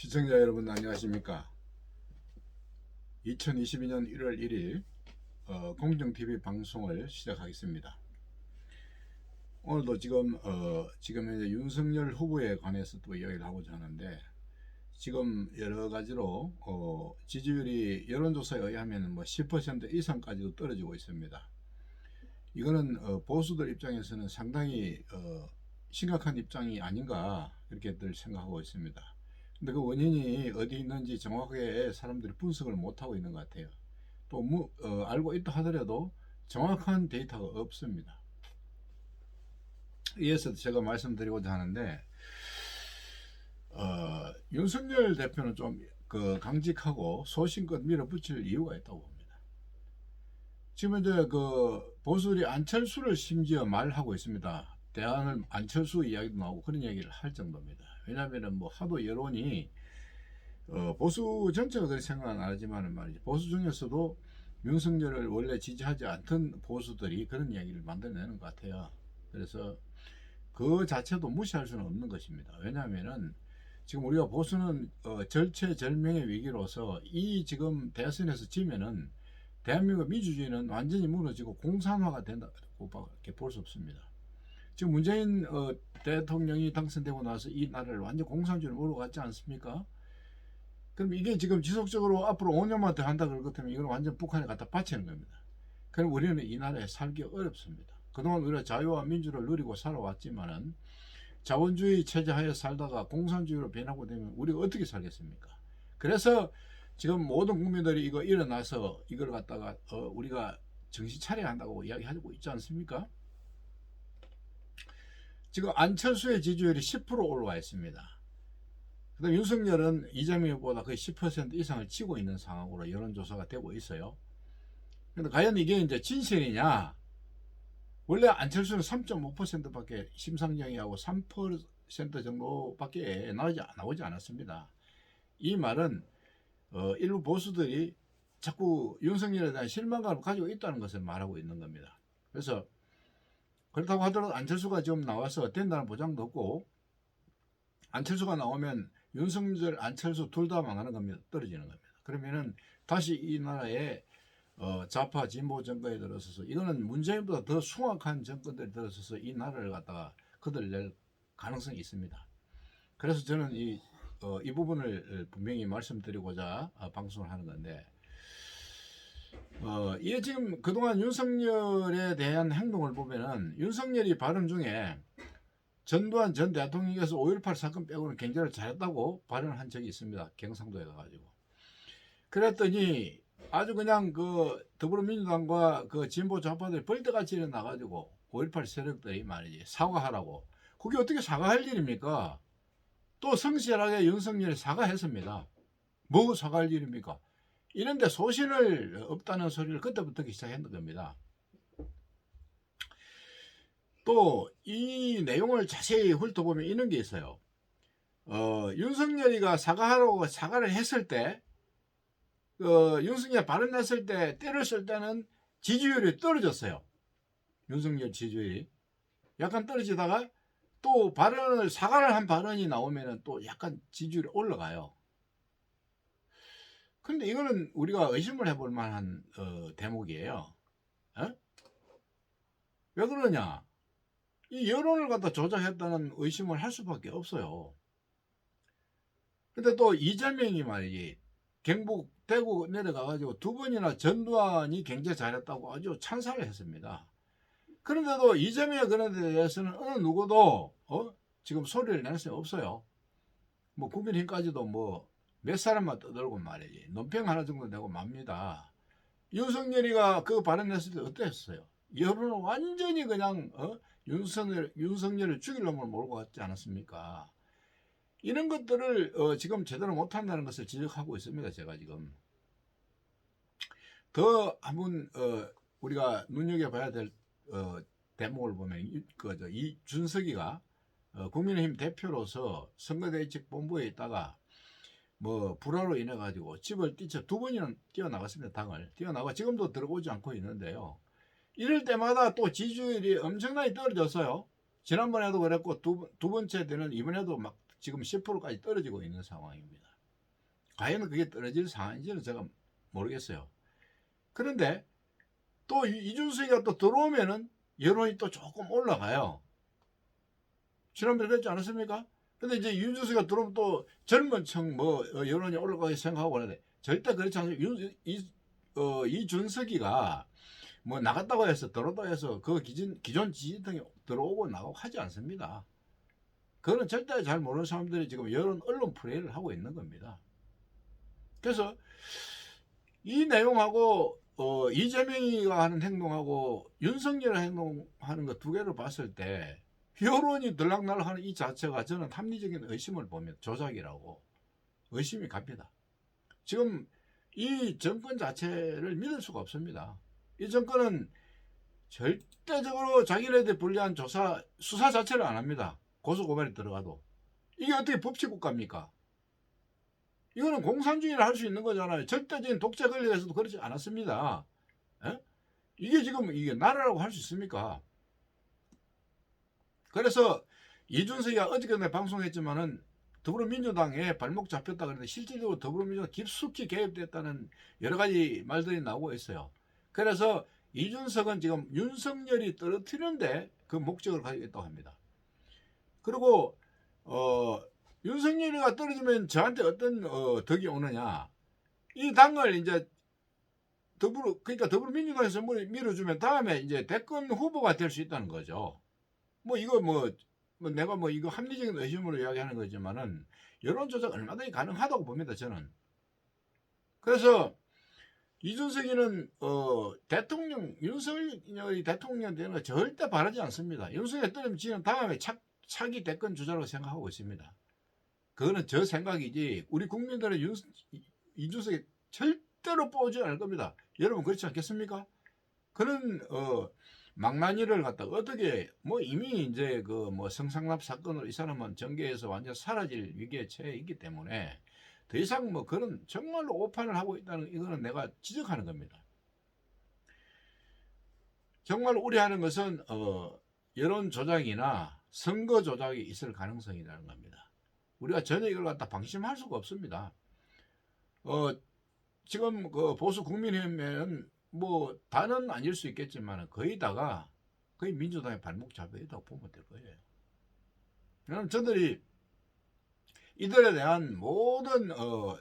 시청자 여러분 안녕하십니까? 2022년 1월 1일 공정TV 방송을 시작하겠습니다. 오늘도 지금 현재 윤석열 후보에 관해서 또 이야기를 하고자 하는데, 지금 여러 가지로 지지율이 여론조사에 의하면 뭐 10% 이상까지도 떨어지고 있습니다. 이거는 보수들 입장에서는 상당히 심각한 입장이 아닌가 이렇게들 생각하고 있습니다. 근데 그 원인이 어디 있는지 정확하게 사람들이 분석을 못하고 있는 것 같아요. 또 알고 있다 하더라도 정확한 데이터가 없습니다. 이에서 제가 말씀드리고자 하는데, 윤석열 대표는 좀 강직하고 소신껏 밀어붙일 이유가 있다고 봅니다. 지금 이제 보수들이 안철수를 심지어 말하고 있습니다. 대안을 안철수 이야기도 나오고 그런 이야기를 할 정도입니다. 왜냐하면 뭐 하도 여론이 보수 전체가 그렇게 생각은 안 하지만 말이지, 보수 중에서도 윤석열을 원래 지지하지 않던 보수들이 그런 이야기를 만들어내는 것 같아요. 그래서 그 자체도 무시할 수는 없는 것입니다. 왜냐하면은 지금 우리가 보수는 절체절명의 위기로서 이 지금 대선에서 지면은 대한민국 민주주의는 완전히 무너지고 공산화가 된다고밖에 볼 수 없습니다. 지금 문재인 대통령이 당선되고 나서 이 나라를 완전 공산주의로 몰아갔지 않습니까? 그럼 이게 지금 지속적으로 앞으로 5년만 더 한다 그럴 것 같으면 이건 완전 북한에 갖다 바치는 겁니다. 그럼 우리는 이 나라에 살기 어렵습니다. 그동안 우리가 자유와 민주를 누리고 살아왔지만은 자본주의 체제 하에 살다가 공산주의로 변하고 되면 우리가 어떻게 살겠습니까? 그래서 지금 모든 국민들이 이거 일어나서 이걸 갖다가 우리가 정신 차려야 한다고 이야기하고 있지 않습니까? 지금 안철수의 지지율이 10% 올라와 있습니다. 그다음 윤석열은 이재명 후보보다 거의 10% 이상을 치고 있는 상황으로 여론조사가 되고 있어요. 근데 과연 이게 이제 진실이냐? 원래 안철수는 3.5%밖에 심상정이하고 3% 정도밖에 나오지 않았습니다. 이 말은 일부 보수들이 자꾸 윤석열에 대한 실망감을 가지고 있다는 것을 말하고 있는 겁니다. 그래서 그렇다고 하더라도 안철수가 지금 나와서 된다는 보장도 없고, 안철수가 나오면 윤석열, 안철수 둘 다 망하는 겁니다. 떨어지는 겁니다. 그러면은 다시 이 나라에 좌파 진보 정권에 들어서서, 이거는 문재인보다 더 숭악한 정권들이 들어서서 이 나라를 갖다가 거들낼 가능성이 있습니다. 그래서 저는 이 부분을 분명히 말씀드리고자 방송을 하는 건데, 이게 지금 그동안 윤석열에 대한 행동을 보면은 윤석열이 발언 중에 전두환 전 대통령께서 5.18 사건 빼고는 굉장히 잘했다고 발언을 한 적이 있습니다. 경상도에 가가지고. 그랬더니 아주 그냥 더불어민주당과 진보 좌파들이 벌떼같이 일어나가지고 5.18 세력들이 말이지 사과하라고. 그게 어떻게 사과할 일입니까? 또 성실하게 윤석열이 사과했습니다. 뭐 사과할 일입니까? 이런데 소신을 없다는 소리를 그때부터 시작했던 겁니다. 또 이 내용을 자세히 훑어보면 이런 게 있어요. 윤석열이가 사과하라고 사과를 했을 때, 윤석열 발언했을 때, 때를 쓸 때는 지지율이 떨어졌어요. 윤석열 지지율이 약간 떨어지다가 또 사과를 한 발언이 나오면 또 약간 지지율이 올라가요. 근데 이거는 우리가 의심을 해볼 만한 대목이에요. 왜 그러냐? 이 여론을 갖다 조작했다는 의심을 할 수밖에 없어요. 근데 또 이재명이 말이지, 경북 대구 내려가가지고 두 번이나 전두환이 굉장히 잘했다고 아주 찬사를 했습니다. 그런데도 이재명이 그런 데 대해서는 어느 누구도 지금 소리를 낼 수 없어요. 뭐 국민힘까지도 뭐 몇 사람만 떠들고 말이지, 논평 하나 정도 내고 맙니다. 윤석열이가 그 발언했을 때 어땠어요? 여론은 완전히 그냥 윤석열을 죽일 놈을 몰고 갔지 않았습니까? 이런 것들을 지금 제대로 못한다는 것을 지적하고 있습니다. 제가 지금 더 한번 우리가 눈여겨봐야 될 대목을 보면 이준석이가 국민의힘 대표로서 선거대책본부에 있다가 뭐 불화로 인해 가지고 집을 두 번이나 뛰어나갔습니다. 당을 뛰어나가 지금도 들어오지 않고 있는데요. 이럴 때마다 또 지지율이 엄청나게 떨어졌어요. 지난번에도 그랬고 두 번째 때는 이번에도 막 지금 10%까지 떨어지고 있는 상황입니다. 과연 그게 떨어질 상황인지는 제가 모르겠어요. 그런데 또 이준석이가 또 들어오면은 여론이 또 조금 올라가요. 지난번에 그랬지 않았습니까? 근데 이제 이준석이가 들어오면 또 젊은 층 뭐 여론이 올라가게 생각하고 그러는데 절대 그렇지 않습니다. 이준석이가 뭐 나갔다고 해서 들어왔다고 해서 그 기존 지지층이 들어오고 나가고 하지 않습니다. 그거는 절대 잘 모르는 사람들이 지금 여론 언론 플레이를 하고 있는 겁니다. 그래서 이 내용하고 이재명이가 하는 행동하고 윤석열이 행동하는 거 두 개를 봤을 때 여론이 들락날락하는 이 자체가 저는 합리적인 의심을 보면 조작이라고 의심이 갑니다. 지금 이 정권 자체를 믿을 수가 없습니다. 이 정권은 절대적으로 자기네들 불리한 수사 자체를 안 합니다. 고소고발이 들어가도. 이게 어떻게 법치국가입니까? 이거는 공산주의를 할 수 있는 거잖아요. 절대적인 독재 권력에서도 그렇지 않았습니다. 에? 이게 지금 이게 나라라고 할 수 있습니까? 그래서 이준석이가 어저께 내 방송했지만은 더불어민주당에 발목 잡혔다 그랬는데 실질적으로 더불어민주당 깊숙이 개입됐다는 여러 가지 말들이 나오고 있어요. 그래서 이준석은 지금 윤석열이 떨어뜨리는데 그 목적을 가지고 있다고 합니다. 그리고 윤석열이가 떨어지면 저한테 어떤 덕이 오느냐? 이 당을 이제 그러니까 더불어민주당에서 밀어주면 다음에 이제 대권 후보가 될 수 있다는 거죠. 뭐 이거 내가 이거 합리적인 의심으로 이야기하는 거지만은 여론조작 얼마든지 가능하다고 봅니다, 저는. 그래서 이준석이는 윤석열이 대통령 되는 거 절대 바라지 않습니다. 윤석열이 떨어지면 지금 다음에 차기 대권 주자라고 생각하고 있습니다. 그거는 저 생각이지 우리 국민들은 이준석이 절대로 뽑지 않을 겁니다. 여러분 그렇지 않겠습니까? 그런 망나니를 갖다가 어떻게 이미 이제 성상납 사건으로 이 사람은 정계에서 완전 사라질 위기에 처해 있기 때문에 더 이상 그런 정말로 오판을 하고 있다는 이거는 내가 지적하는 겁니다. 정말 우려하는 것은 여론 조작이나 선거 조작이 있을 가능성이라는 겁니다. 우리가 전혀 이걸 갖다 방심할 수가 없습니다. 지금 보수 국민의힘에는 다는 아닐 수 있겠지만 거의 민주당의 발목 잡혀 있다고 보면 될 거예요. 그럼 저들이 이들에 대한 모든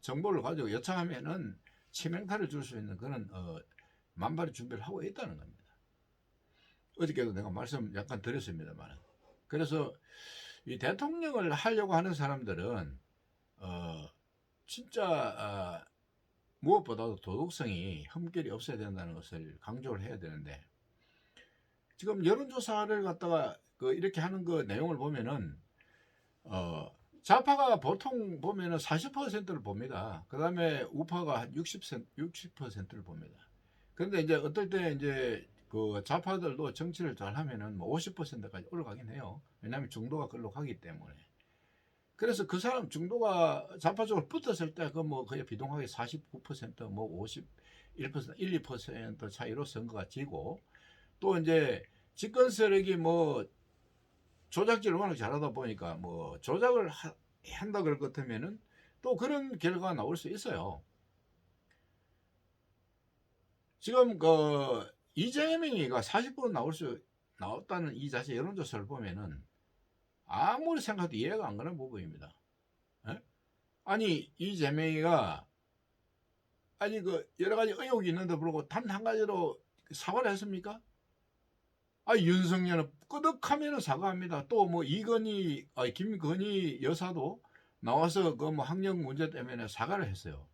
정보를 가지고 여차하면은 치명타를 줄 수 있는 그런 만발의 준비를 하고 있다는 겁니다. 어저께도 내가 말씀 약간 드렸습니다만, 그래서 이 대통령을 하려고 하는 사람들은 진짜 무엇보다도 도덕성이 흠결이 없어야 된다는 것을 강조를 해야 되는데, 지금 여론조사를 갖다가 이렇게 하는 그 내용을 보면은 좌파가 보통 보면은 40%를 봅니다. 그 다음에 우파가 한 60%를 봅니다. 그런데 이제 어떨 때 이제 그 좌파들도 정치를 잘 하면은 50%까지 올라가긴 해요. 왜냐하면 중도가 그걸로 가기 때문에. 그래서 그 사람 중도가 좌파 쪽으로 붙었을 때 거의 비동하게 49% 51% 1, 2% 차이로 선거가 지고, 또 이제 집권 세력이 조작질을 워낙 잘하다 보니까 조작을 한다 그럴 것 같으면은 또 그런 결과가 나올 수 있어요. 지금 이재명이가 40% 나왔다는 이 자체 여론조사를 보면은 아무리 생각해도 이해가 안 가는 부분입니다. 에? 아니 이재명이가 여러 가지 의혹이 있는데 불구하고 단 한 가지로 사과를 했습니까? 윤석열은 끄덕하면 사과합니다. 또 김건희 여사도 나와서 학력 문제 때문에 사과를 했어요.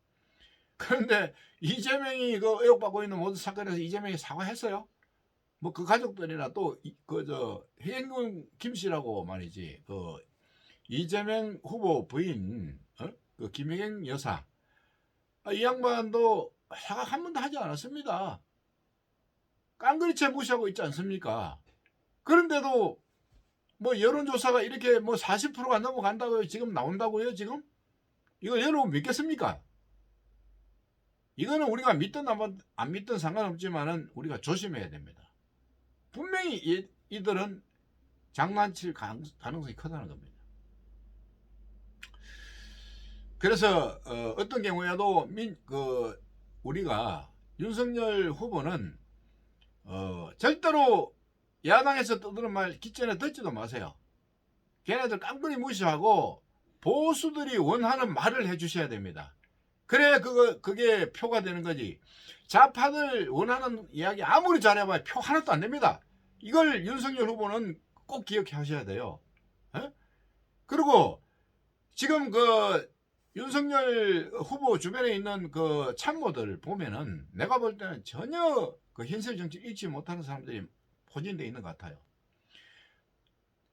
그런데 이재명이 의혹받고 있는 모든 사건에서 이재명이 사과했어요? 그 가족들이나 또 해영균 김씨라고 말이지, 이재명 후보 부인 김혜경 여사, 이 양반도 사과 한 번도 하지 않았습니다. 깡그리째 무시하고 있지 않습니까? 그런데도 여론조사가 이렇게 40%가 넘어간다고요? 지금 나온다고요? 지금? 이거 여러분 믿겠습니까? 이거는 우리가 믿든 안 믿든 상관없지만은 우리가 조심해야 됩니다. 분명히 이들은 장난칠 가능성이 크다는 겁니다. 그래서 어떤 경우에도 우리가 윤석열 후보는 절대로 야당에서 떠드는 말 기전에 듣지도 마세요. 걔네들 깡그리 무시하고 보수들이 원하는 말을 해주셔야 됩니다. 그래 그게 표가 되는 거지. 좌파들 원하는 이야기 아무리 잘해봐야 표 하나도 안 됩니다. 이걸 윤석열 후보는 꼭 기억해 하셔야 돼요. 에? 그리고 지금 윤석열 후보 주변에 있는 참모들 보면은 내가 볼 때는 전혀 현실 정치 읽지 못하는 사람들이 포진되어 있는 것 같아요.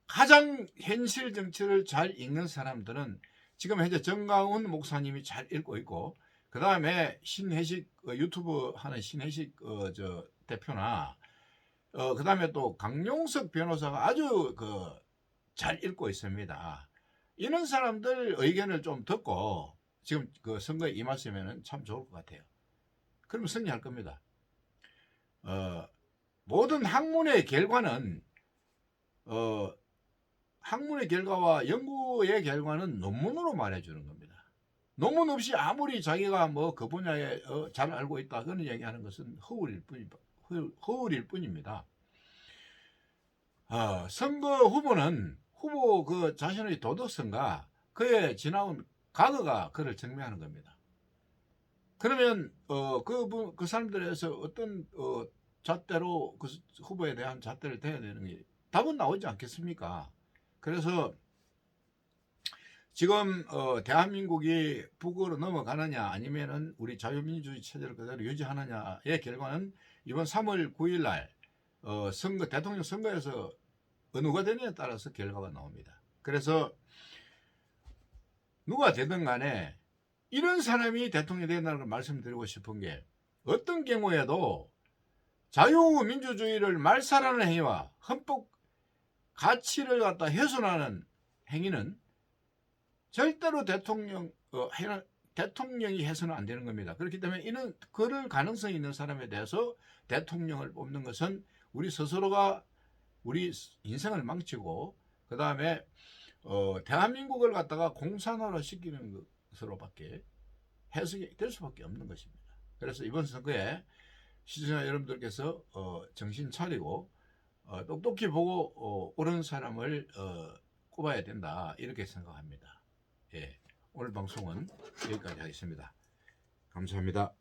가장 현실 정치를 잘 읽는 사람들은 지금 현재 정강훈 목사님이 잘 읽고 있고, 그 다음에 신혜식 유튜브 하는 신혜식 대표나 그 다음에 또 강용석 변호사가 아주 잘 읽고 있습니다. 이런 사람들 의견을 좀 듣고 지금 선거에 임하시면 참 좋을 것 같아요. 그러면 승리할 겁니다. 모든 학문의 결과는 학문의 결과와 연구의 결과는 논문으로 말해주는 겁니다. 논문 없이 아무리 자기가 그 분야에 잘 알고 있다 그런 얘기하는 것은 허울일 뿐입니다. 선거 후보는 후보 자신의 도덕성과 그에 지나온 과거가 그를 증명하는 겁니다. 그러면 그 사람들에서 어떤 잣대로 그 후보에 대한 잣대를 대야 되는 게 답은 나오지 않겠습니까? 그래서 지금 대한민국이 북으로 넘어가느냐 아니면은 우리 자유민주주의 체제를 그대로 유지하느냐의 결과는 이번 3월 9일 날 대통령 선거에서 누가 되느냐에 따라서 결과가 나옵니다. 그래서 누가 되든 간에 이런 사람이 대통령이 된다는 걸 말씀드리고 싶은 게, 어떤 경우에도 자유민주주의를 말살하는 행위와 헌법 가치를 갖다 훼손하는 행위는 절대로 대통령이 해서는 안 되는 겁니다. 그렇기 때문에 그럴 가능성이 있는 사람에 대해서 대통령을 뽑는 것은 우리 스스로가 우리 인생을 망치고 그 다음에 대한민국을 갖다가 공산화를 시키는 것으로밖에 해석이 될 수밖에 없는 것입니다. 그래서 이번 선거에 시청자 여러분들께서 정신 차리고 똑똑히 보고 옳은 사람을 꼽아야 된다, 이렇게 생각합니다. 예, 오늘 방송은 여기까지 하겠습니다. 감사합니다.